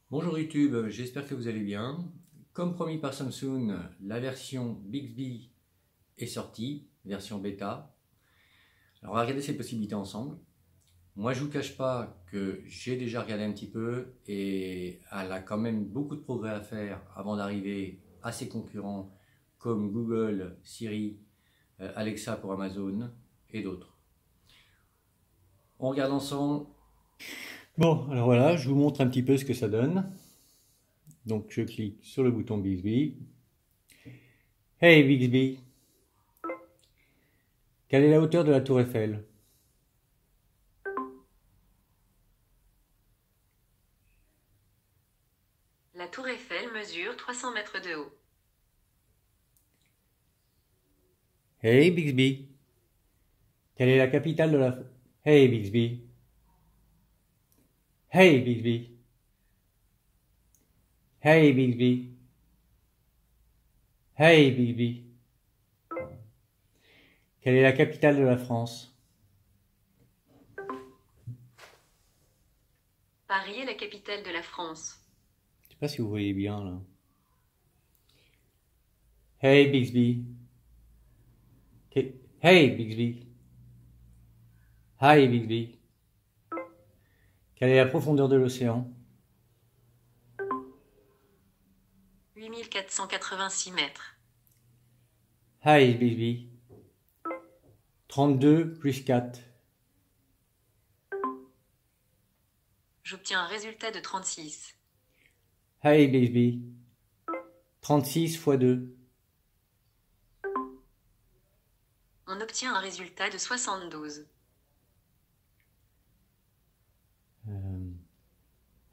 Bonjour YouTube, j'espère que vous allez bien. Comme promis par Samsung, la version Bixby est sortie, version bêta. Alors on va regarder ces possibilités ensemble. Moi je vous cache pas que j'ai déjà regardé un petit peu et elle a quand même beaucoup de progrès à faire avant d'arriver à ses concurrents comme Google, Siri, Alexa pour Amazon et d'autres. On regarde ensemble. Bon, alors voilà, je vous montre un petit peu ce que ça donne. Donc je clique sur le bouton Bixby. Hey Bixby, quelle est la hauteur de la tour Eiffel? La tour Eiffel mesure 300 mètres de haut. Hey Bixby, quelle est la capitale de la... Hey Bixby, hey Bixby, hey Bixby, hey Bixby, quelle est la capitale de la France? Paris est la capitale de la France. Je sais pas si vous voyez bien là. Hey Bixby, hey Bixby, hi Bixby, quelle est la profondeur de l'océan? 8486 mètres. Hi Bixby, 32 plus 4. J'obtiens un résultat de 36. Hi Bixby, 36 fois 2. On obtient un résultat de 72.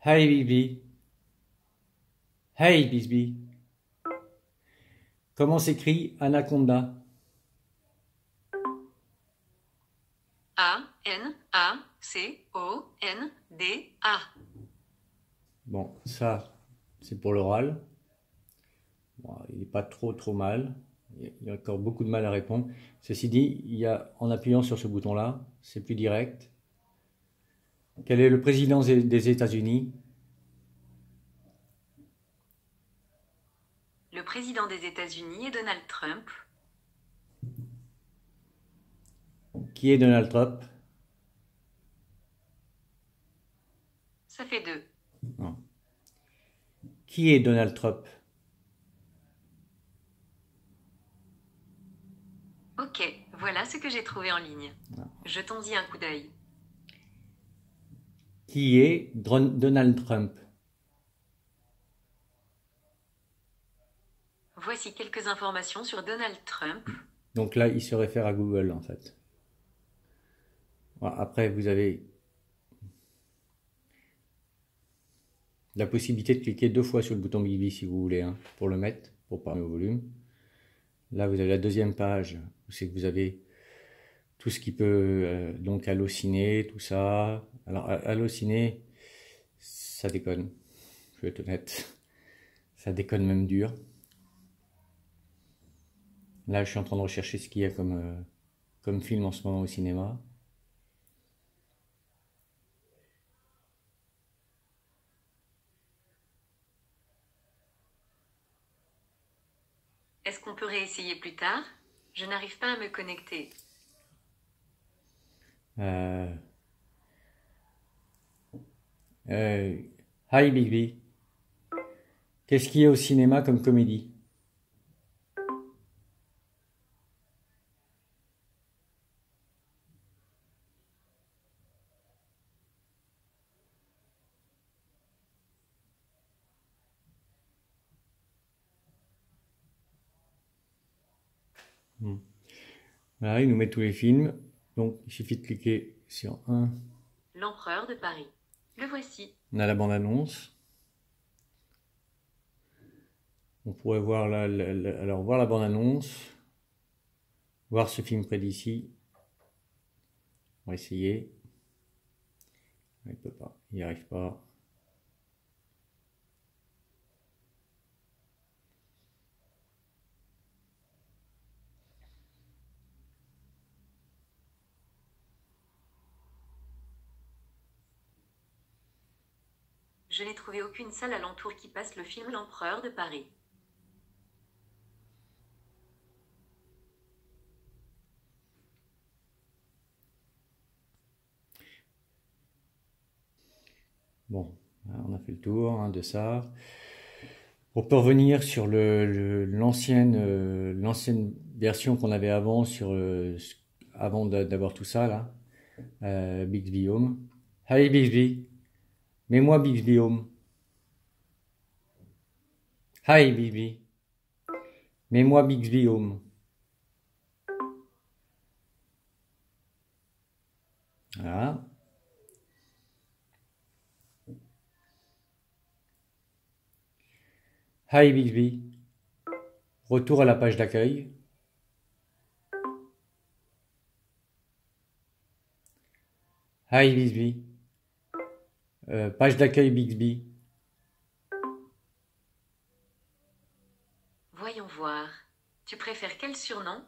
Hi Bixby, hey Bixby, comment s'écrit Anaconda? A-N-A-C-O-N-D-A. Bon, ça, c'est pour l'oral. Bon, il n'est pas trop mal. Il y a encore beaucoup de mal à répondre. Ceci dit, en appuyant sur ce bouton-là, c'est plus direct. Quel est le président des États-Unis? Le président des États-Unis est Donald Trump. Qui est Donald Trump? Ça fait 2. Non. Qui est Donald Trump? Ok, voilà ce que j'ai trouvé en ligne. Jetons-y un coup d'œil. Qui est Donald Trump? Voici quelques informations sur Donald Trump. Donc là, il se réfère à Google en fait. Voilà, après, vous avez la possibilité de cliquer 2 fois sur le bouton Bibi si vous voulez, hein, pour le mettre, pour parler au volume. Là, vous avez la deuxième page, où c'est que vous avez tout ce qui peut, donc halluciner, tout ça. Alors, halluciner, ça déconne, je vais être honnête. Ça déconne même dur. Là, je suis en train de rechercher ce qu'il y a comme film en ce moment au cinéma. Est-ce qu'on peut réessayer plus tard? Je n'arrive pas à me connecter. Euh, euh, Hi Bigby, qu'est-ce qu'il y a au cinéma comme comédie? Voilà, il nous met tous les films. Donc, il suffit de cliquer sur un. L'empereur de Paris. Le voici. On a la bande-annonce. On pourrait voir alors voir la bande-annonce, voir ce film près d'ici. On va essayer. Il peut pas, il n'y arrive pas. Je n'ai trouvé aucune salle alentour qui passe le film L'Empereur de Paris. Bon, on a fait le tour de ça. On peut revenir sur l'ancienne version qu'on avait avant, avant d'avoir tout ça là. Bixby Home. Allez Bixby, mets-moi Bixby Home. Hi Bixby, mets-moi Bixby Home. Voilà. Hi Bixby, retour à la page d'accueil. Hi Bixby, page d'accueil Bixby. Voyons voir. Tu préfères quel surnom?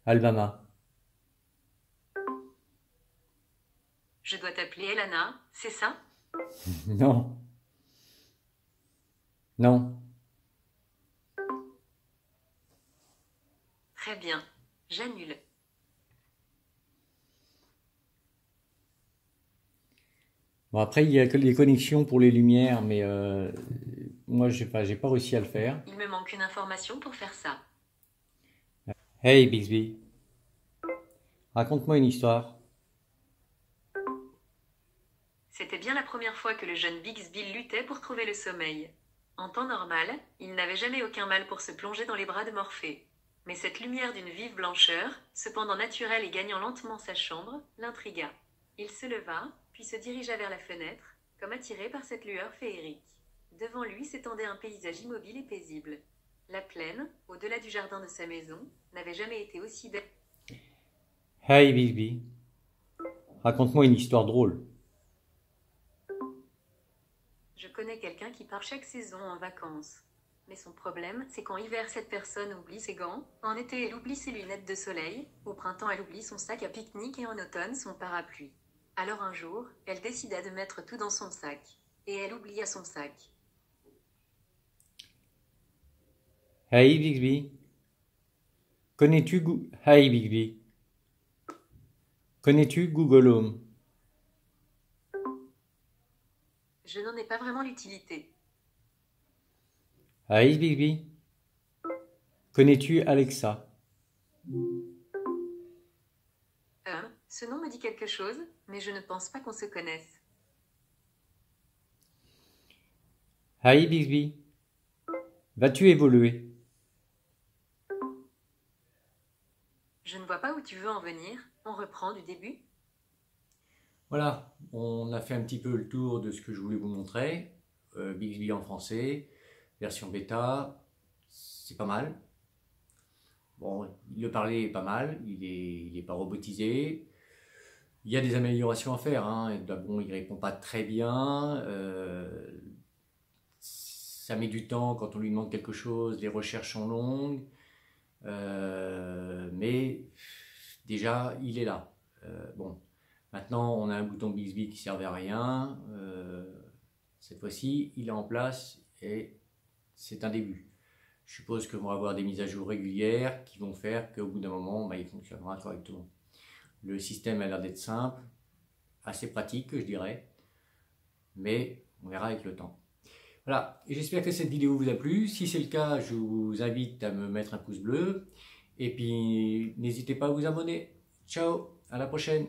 Alabama. Je dois t'appeler Elana, c'est ça? Non. Non. Très bien, j'annule. Bon, après, il y a que les connexions pour les lumières, mais moi, j'ai pas réussi à le faire. Il me manque une information pour faire ça. Hey Bixby, raconte-moi une histoire. C'était bien la première fois que le jeune Bixby luttait pour trouver le sommeil. En temps normal, il n'avait jamais aucun mal pour se plonger dans les bras de Morphée. Mais cette lumière d'une vive blancheur, cependant naturelle et gagnant lentement sa chambre, l'intrigua. Il se leva, puis se dirigea vers la fenêtre, comme attiré par cette lueur féerique. Devant lui s'étendait un paysage immobile et paisible. La plaine, au-delà du jardin de sa maison, n'avait jamais été aussi belle. Hey Bixby, raconte-moi une histoire drôle. Je connais quelqu'un qui part chaque saison en vacances. Mais son problème, c'est qu'en hiver, cette personne oublie ses gants, en été, elle oublie ses lunettes de soleil, au printemps, elle oublie son sac à pique-nique et en automne, son parapluie. Alors un jour, elle décida de mettre tout dans son sac. Et elle oublia son sac. Hey Bixby, Hey Bixby, connais-tu Google Home? Je n'en ai pas vraiment l'utilité. Hey Bixby, connais-tu Alexa? Ce nom me dit quelque chose, mais je ne pense pas qu'on se connaisse. Hey Bixby, vas-tu évoluer? Je ne vois pas où tu veux en venir. On reprend du début? Voilà, on a fait un petit peu le tour de ce que je voulais vous montrer. Bixby en français, version bêta, c'est pas mal. Bon, le parler est pas mal, il est pas robotisé. Il y a des améliorations à faire, hein. Bon, il répond pas très bien. Ça met du temps quand on lui demande quelque chose, les recherches sont longues. Mais déjà, il est là. Bon, maintenant, on a un bouton Bixby qui ne servait à rien. Cette fois-ci, il est en place et c'est un début. Je suppose qu'on va avoir des mises à jour régulières qui vont faire qu'au bout d'un moment, il fonctionnera correctement. Le système a l'air d'être simple, assez pratique, je dirais, mais on verra avec le temps. Voilà, et j'espère que cette vidéo vous a plu. Si c'est le cas, je vous invite à me mettre un pouce bleu. Et puis, n'hésitez pas à vous abonner. Ciao, à la prochaine.